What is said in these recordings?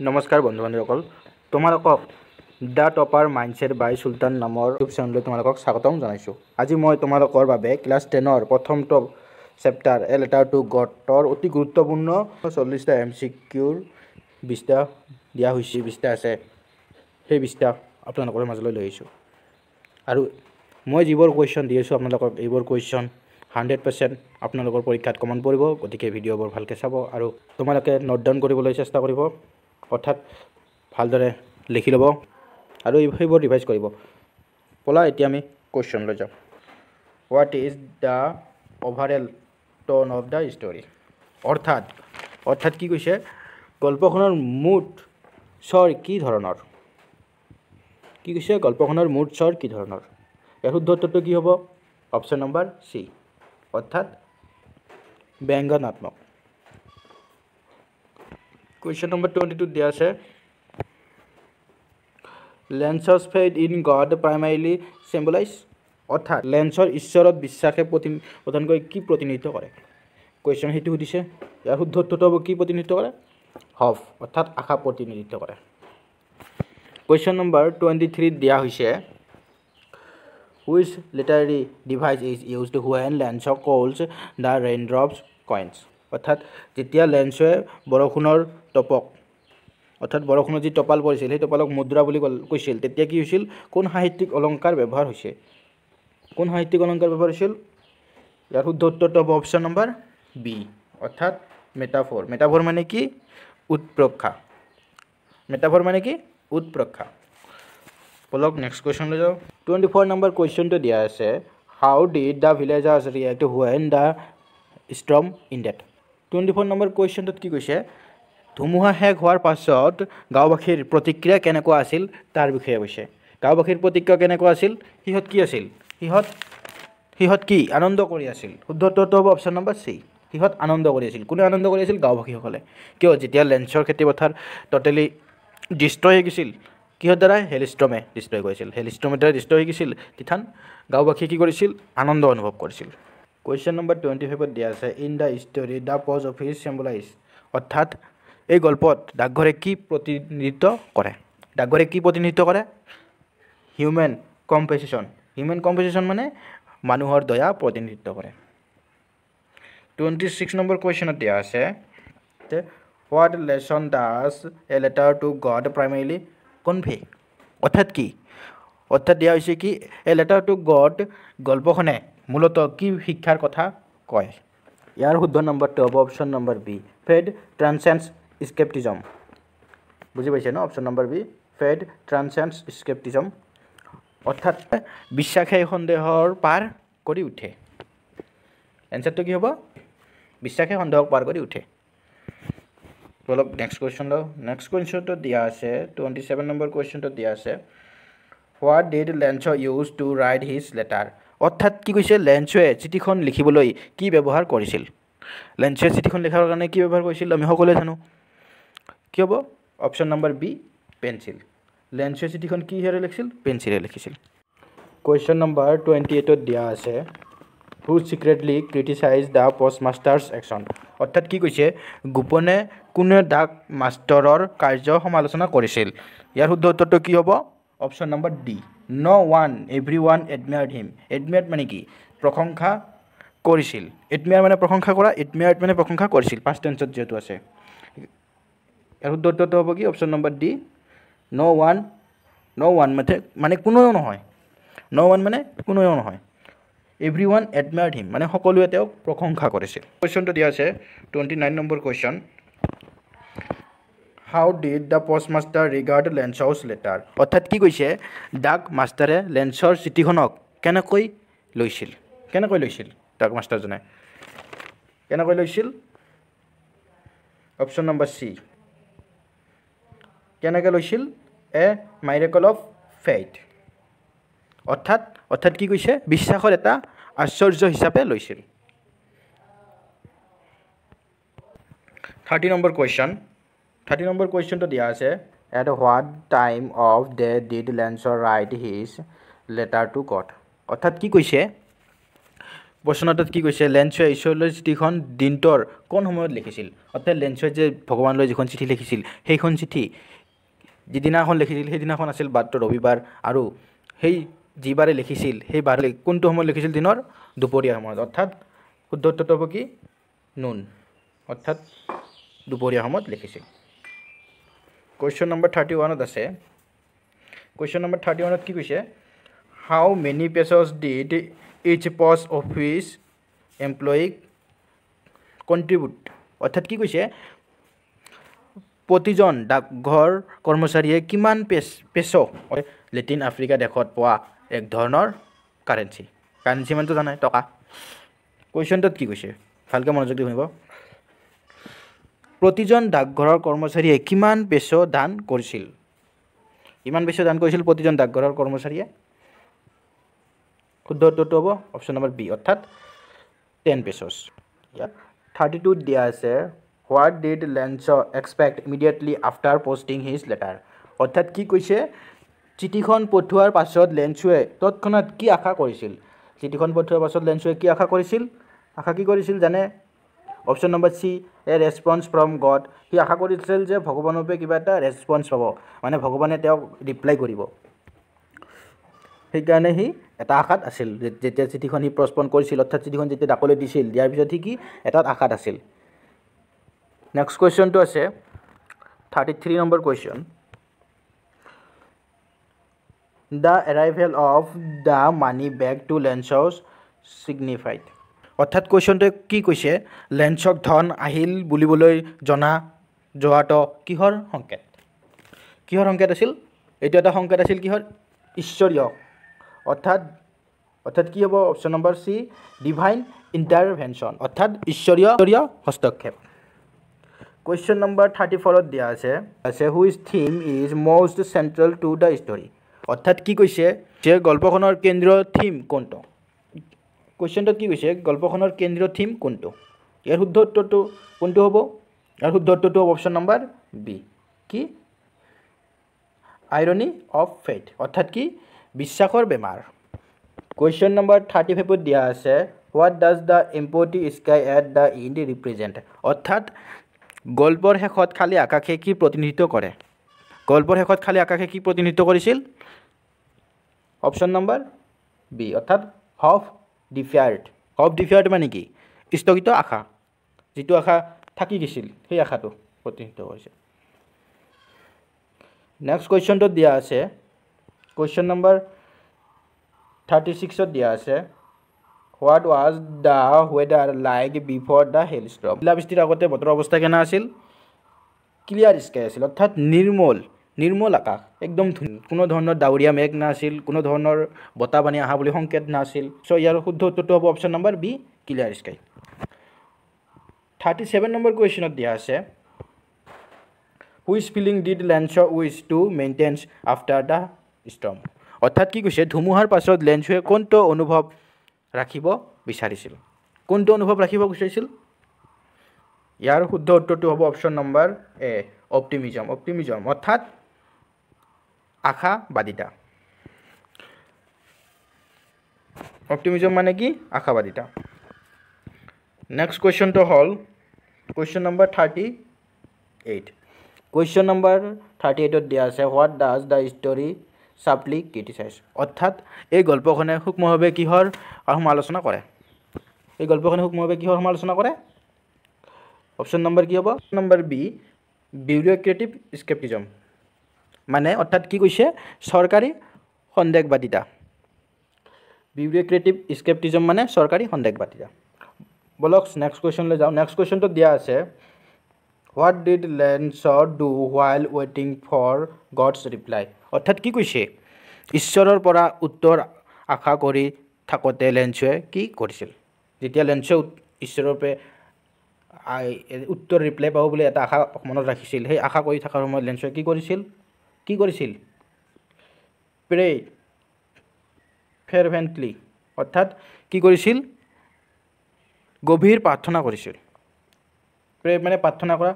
নমস্কাৰ বন্ধু-বান্ধৱসকল তোমালোকক দা topper mindset বাই সুলতান নামৰ ইউটিউব চেনেললৈ তোমালোকক স্বাগতম জনাইছোঁ। আজি মই তোমালোকৰ বাবে ক্লাছ 10ৰ প্ৰথমটো চেপ্টাৰ এ লেটাৰ টু গডৰ অতি গুৰুত্বপূৰ্ণ 40টা MCQৰ 20টা দিয়া হৈছে 20টা আছে সেই 20টা আপোনালোকৰ মাজলৈ লৈ আহিছোঁ। আৰু মই যিবোৰ কুৱেশ্যন দি আছোঁ আপোনালোকক এইবোৰ কুৱেশ্যন 100% আপোনালোকৰ পৰীক্ষাত কমন পৰিব। গতিকে ভিডিঅ'বোৰ ভালকৈ চাব আৰু তোমালোকে নোট ডাউন কৰিবলৈ চেষ্টা কৰিব, অৰ্থাৎ ভালদৰে লিখি ল'ব আৰু সেইবোৰ ৰিভাইজ কৰিব। পলা এতিয়া আমি কুৱেশ্যন লৈ যাওঁ। হোৱাট ইজ দ্য অভাৰঅল টোন অফ দ্য ষ্টৰী? অৰ্থাৎ কি কৈছে, গল্পখনৰ মুড স্বৰ কি ধৰণৰ? কি কৈছে, গল্পখনৰ মুড স্বৰ কি ধৰণৰ? ইয়াৰ শুদ্ধ উত্তৰটো কি হ'ব? অপশ্যন নম্বৰ চি, অৰ্থাৎ ব্যংগাত্মক। কুৱেশ্যন নম্বৰ 22 দিয়া আছে, লেন্সছ ফেইথ ইন গড প্ৰাইমাৰীলি চিম্বলাইজ, অৰ্থাৎ লেন্সৰ ঈশ্বৰত বিশ্বাসে প্ৰধানকৈ কি প্ৰতিনিধিত্ব কৰে? কুৱেশ্যন সেইটো সুধিছে। ইয়াৰ শুদ্ধ উত্তৰটো হ'ব কি প্ৰতিনিধিত্ব কৰে? হপ, অৰ্থাৎ আশা প্ৰতিনিধিত্ব কৰে। কুৱেশ্যন নম্বৰ 23 দিয়া হৈছে, which literary device is used when lens calls the Raindrops coins, অৰ্থাৎ যেতিয়া লেন্সে বৰষুণৰ টপক অৰ্থাৎ বৰষুণৰ যি টপাল পৰিছিল সেই টপালক মুদ্ৰা বুলি কৈছিল, তেতিয়া কি হৈছিল? কোন সাহিত্যিক অলংকাৰ ব্যৱহাৰ হৈছে? কোন সাহিত্যিক অলংকাৰ ব্যৱহাৰ হৈছিল? ইয়াৰ শুদ্ধ উত্তৰটো হ'ব অপশ্যন নম্বৰ বি, অৰ্থাৎ মেটাফৰ। মেটাফৰ মানে কি? উৎপ্ৰেক্ষা। মেটাফৰ মানে কি? উৎপ্ৰেক্ষা। বলক নেক্সট কুৱেশ্যন লৈ যাওঁ। 24 নম্বৰ কুৱেশ্যনটো দিয়া আছে, how did the villagers react when the storm ended? 24 number কুৱেশ্যনটোত কি কৈছে, ধুমুহা শেষ হোৱাৰ পাছত গাঁওবাসীৰ প্ৰতিক্ৰিয়া কেনেকুৱা আছিল তাৰ বিষয়ে কৈছে। গাঁওবাসীৰ প্ৰতিক্ৰিয়া কেনেকুৱা আছিল? সিহঁত কি আছিল? সিহঁত কি আনন্দ কৰি আছিল? শুদ্ধ উত্তৰটো হ'ব অপশ্যন নম্বৰ চি, সিহঁত আনন্দ কৰি আছিল। কোনে আনন্দ কৰি আছিল? গাঁওবাসীসকলে। কিয়? যেতিয়া লেন্সৰ খেতিপথাৰ টোটেলি ডিষ্ট্ৰয় হৈ গৈছিল, কিহৰ দ্বাৰা? হেলষ্ট্ৰমে ডিষ্ট্ৰয় কৰিছিল। হেলষ্ট্ৰমৰ দ্বাৰা ডিষ্ট্ৰয় হৈ গৈছিল, তিথান গাঁওবাসীয়ে কি কৰিছিল? আনন্দ অনুভৱ কৰিছিল। কুৱেশ্যন নম্বৰ 25 দিয়া আছে, in the story the post office symbolise, অৰ্থাৎ এই গল্পত ডাকঘৰে কি প্ৰতিনিধিত্ব কৰে? ডাকঘৰে কি প্ৰতিনিধিত্ব কৰে? হিউমেন কম্পেশ্যন। হিউমেন কম্পেশ্যন মানে মানুহৰ দয়া প্ৰতিনিধিত্ব কৰে। 26 নম্বৰ কুৱেশ্যনত দিয়া আছে, what lesson does a letter to God primarily convey, অৰ্থাৎ কি? অৰ্থাৎ দিয়া হৈছে কি, এ লেটাৰ টু গড গল্পখনে মূলতঃ কি শিক্ষাৰ কথা কয়? ইয়াৰ শুদ্ধ নম্বৰটো হ'ব option number B, faith transcends scepticism. বুজি পাইছে ন? Option number B, faith transcends scepticism, অৰ্থাৎ বিশ্বাসে সন্দেহৰ পাৰ কৰি উঠে। এনচাৰটো কি হ'ব? বিশ্বাসে সন্দেহক পাৰ কৰি উঠে। অলপ নেক্সট কুৱেশ্যন লওঁ। নেক্সট কুৱেশ্যনটো দিয়া আছে, 27 নম্বৰ কুৱেশ্যনটো দিয়া আছে, what did lens use to right his letter, অৰ্থাৎ কি কৈছে, লেন্সে চিঠিখন লিখিবলৈ কি ব্যৱহাৰ কৰিছিল? লেন্সে চিঠিখন লিখাৰ কাৰণে কি ব্যৱহাৰ কৰিছিল আমি সকলোৱে জানো। কি হ'ব? Option number B, pencil. লেন্সে চিঠিখন কিহেৰে লিখিছিল? পেঞ্চিলে লিখিছিল। কুৱেশ্যন নম্বৰ 28 দিয়া আছে, হু চিক্ৰেটলি ক্ৰিটিচাইজ দ্য পষ্টমাষ্টাৰ্ছ একশ্যন, অৰ্থাৎ কি কৈছে, গোপনে কোনে ডাক মাষ্টৰৰ কাৰ্য সমালোচনা কৰিছিল? ইয়াৰ শুদ্ধ উত্তৰটো কি হ'ব? অপশ্যন নম্বৰ ডি, ন' ওৱান এভৰি ওৱান এডমায়াৰ্ড হিম। এডমায়াৰ্ড মানে কি? প্ৰশংসা কৰিছিল। এডমায়াৰ মানে প্ৰশংসা কৰা, এডমায়াৰ্ড মানে প্ৰশংসা কৰিছিল, পাষ্ট টেন্সত যিহেতু আছে। ইয়াৰ শুদ্ধ উত্তৰটো হ'ব কি? অপশ্যন নম্বৰ ডি, ন' ওৱান মানে কোনেও নহয়। ন' ওৱান মানে কোনেও নহয়। এভৰি ওৱান এডমায়াৰ্ড হিম মানে সকলোৱে তেওঁক প্ৰশংসা কৰিছিল। কুৱেশ্যনটো দিয়া আছে 29 number question, how did the postmaster regard Lencho's letter, অৰ্থাৎ কি কৈছে, ডাক মাষ্টাৰে লেন্সৰ চিঠিখনক কেনেকৈ লৈছিল? কেনেকৈ লৈছিল ডাক মাষ্টাৰজনে? কেনেকৈ লৈছিল? অপশ্যন নম্বৰ চি, কেনেকৈ লৈছিল? এ মাইৰেকল অফ ফেইথ, অৰ্থাৎ কি কৈছে, বিশ্বাসৰ এটা আশ্চৰ্য হিচাপে লৈছিল। 30 নম্বৰ কুৱেশ্যনটো দিয়া আছে, at what time off day did lens right his letter to god, অৰ্থাৎ কি কৈছে, প্ৰশ্নটোত কি কৈছে লেঞ্চয়ে ঈশ্বৰলৈ চিঠিখন দিনটোৰ কোন সময়ত লিখিছিল অৰ্থাৎ লেঞ্চয়ে যে ভগৱানলৈ যিখন চিঠি লিখিছিল সেইখন চিঠি যিদিনাখন লিখিছিল সেইদিনাখন আছিল বাৰটো ৰবিবাৰ আৰু সেই যিবাৰে লিখিছিল সেই বাৰে কোনটো সময়ত লিখিছিল দিনৰ দুপৰীয়া সময়ত অৰ্থাৎ শুদ্ধ উত্তৰটো হ'ব কি নুন অৰ্থাৎ দুপৰীয়া সময়ত লিখিছিল কুৱেশ্যন নম্বৰ 31ত আছে কুৱেশ্যন নম্বৰ 31ত কি কৈছে how many pesos did each post office employee contribute অৰ্থাৎ কি কৈছে প্ৰতিজন ডাকঘৰ কৰ্মচাৰীয়ে কিমান পেছো লেটিন আফ্ৰিকা দেশত পোৱা এক ধৰণৰ কাৰেঞ্চি মানেতো জানাই টকা কুৱেশ্যনটোত কি কৈছে ভালকৈ মনোযোগ দি শুনিব প্ৰতিজন ডাকঘৰৰ কৰ্মচাৰীয়ে কিমান পেছো দান কৰিছিল প্ৰতিজন ডাকঘৰৰ কৰ্মচাৰীয়ে শুদ্ধ উত্তৰটো হ'ব অপশ্যন নম্বৰ বি অৰ্থাৎ 10 পেছছ 32 দিয়া আছে what did lens expect immediately after posting his letter অৰ্থাৎ কি কৈছে চিঠিখন পঠোৱাৰ পাছত লেঞ্চয়ে তৎক্ষণাত কি আশা কৰিছিল চিঠিখন পঠোৱাৰ পাছত লেঞ্চয়ে কি আশা কৰিছিল জানে option number C a response from God সি আশা কৰিছিল যে ভগৱানৰ পৰা কিবা এটা ৰেছপন্স পাব মানে ভগৱানে তেওঁক ৰিপ্লাই কৰিব সেইকাৰণে সি এটা আশাত আছিল যেতিয়া চিঠিখন সি প্ৰস্পন কৰিছিল অৰ্থাৎ চিঠিখন যেতিয়া ডাকলৈ দিছিল দিয়াৰ পিছত সি কি এটা আশাত আছিল নেক্সট কুৱেশ্যনটো আছে 33 number question the arrival of the money bag to Lencho's signified অৰ্থাৎ কুৱেশ্যনটোৱে কি কৈছে লেঞ্চক ধন আহিল বুলিবলৈ যোৱাটো কিহৰ সংকেত আছিল এইটো এটা সংকেত আছিল কিহৰ ঈশ্বৰীয় অৰ্থাৎ কি হ'ব অপশ্যন নম্বৰ সি ডিভাইন ইণ্টাৰভেনশ্যন অৰ্থাৎ ঈশ্বৰীয় হস্তক্ষেপ কুৱেশ্যন নম্বৰ 34ত দিয়া আছে which theme is most central to the story অৰ্থাৎ কি কৈছে যে গল্পখনৰ কেন্দ্ৰীয় থিম কোনটো কুৱেশ্যনটোত কি কৈছে গল্পখনৰ কেন্দ্ৰীয় থিম কোনটো ইয়াৰ শুদ্ধ উত্তৰটো কোনটো হ'ব অপশ্যন নম্বৰ বি কি আইৰনি অফ ফেথ অৰ্থাৎ কি বিশ্বাসৰ বেমাৰ কুৱেশ্যন নম্বৰ 35ত দিয়া আছে what does the empty sky at the end represent অৰ্থাৎ গল্পৰ শেষত খালী আকাশে কি প্ৰতিনিধিত্ব কৰিছিল অপশ্যন নম্বৰ বি অৰ্থাৎ হফ ডিফায়াৰ্ড মানে কি স্থগিত আশা যিটো আশা থাকি গৈছিল সেই আশাটো প্ৰতিনিধিত্ব কৰিছে নেক্সট কুৱেশ্যনটোত দিয়া আছে কুৱেশ্যন নম্বৰ 36ত দিয়া আছে what was the weather like before the hailstorm শিলাবৃষ্টিৰ আগতে বতৰৰ অৱস্থা কেনে আছিল ক্লিয়াৰ স্কাই আছিল অৰ্থাৎ নিৰ্মল আকাশ একদম কোনো ধৰণৰ ডাৱৰীয়া মেঘ নাছিল কোনো ধৰণৰ বতাহ পানী অহা বুলি সংকেত নাছিল চ' ইয়াৰ শুদ্ধ উত্তৰটো হ'ব option number B clear sky 37 number কুৱেশ্যনত দিয়া আছে which feeling did Lencho wish to maintains after the storm অৰ্থাৎ কি কৈছে ধুমুহাৰ পাছত লেঞ্চয়ে কোনটো অনুভৱ ৰাখিব বিচাৰিছিল ইয়াৰ শুদ্ধ উত্তৰটো হ'ব অপশ্যন নম্বৰ এ অপটিমিজম অৰ্থাৎ আশাবাদিতা অপটিমিজম মানে কি আশাবাদিতা নেক্সট কুৱেশ্যনটো হ'ল কুৱেশ্যন নম্বৰ 38 কুৱেশ্যন নম্বৰ 38ত দিয়া আছে what does the story chapli criticise অৰ্থাৎ এই গল্পখনে সূক্ষ্মভাৱে কিহৰ সমালোচনা কৰে অপশ্যন নম্বৰ কি হ'ব নম্বৰ বি বিউৰ'ক্ৰেটিক স্কেপটিজম মানে অৰ্থাৎ কি কৈছে চৰকাৰী সন্দেহবাদিতা বিউৰ'ক্ৰেটিক স্কেপটিজম মানে চৰকাৰী সন্দেহবাদিতা বলক নেক্সট কুৱেশ্যনলৈ যাওঁ নেক্সট কুৱেশ্যনটোত দিয়া আছে what did Lencho do while ৱেইটিং ফৰ গডছ ৰিপ্লাই অৰ্থাৎ কি কৈছে ঈশ্বৰৰ পৰা উত্তৰ আশা কৰি থাকোঁতে লেঞ্চয়ে কি কৰিছিল যেতিয়া লেঞ্চয়ে ঈশ্বৰৰ পৰা উত্তৰ ৰিপ্লাই পাব বুলি এটা আশা মনত ৰাখিছিল সেই আশা কৰি থকাৰ সময়ত লেঞ্চয়ে কি কৰিছিল প্ৰে ফেৰভেণ্টলি অৰ্থাৎ কি কৰিছিল গভীৰ প্ৰাৰ্থনা কৰিছিল প্ৰে মানে প্ৰাৰ্থনা কৰা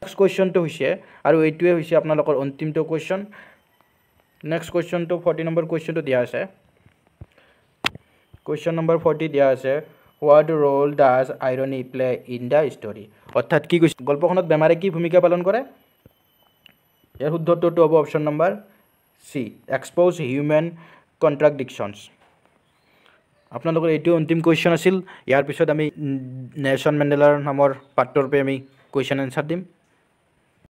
নেক্সট কুৱেশ্যনটো হৈছে আৰু এইটোৱে হৈছে আপোনালোকৰ অন্তিমটো কুৱেশ্যন নেক্সট কুৱেশ্যনটো 40 নম্বৰ কুৱেশ্যনটো দিয়া আছে কুৱেশ্যন নম্বৰ 40 দিয়া আছে what role does irony play in the story অৰ্থাৎ কি কৈছে গল্পখনত বেমাৰে কি ভূমিকা পালন কৰে ইয়াৰ শুদ্ধ উত্তৰটো হ'ব option number C exposes human contradictions আপোনালোকৰ এইটো অন্তিম কুৱেশ্যন আছিল ইয়াৰ পিছত আমি নেলছন মেণ্ডেলাৰ নামৰ পাৰ্টৰ পৰা আমি কুৱেশ্যন এনচাৰ দিম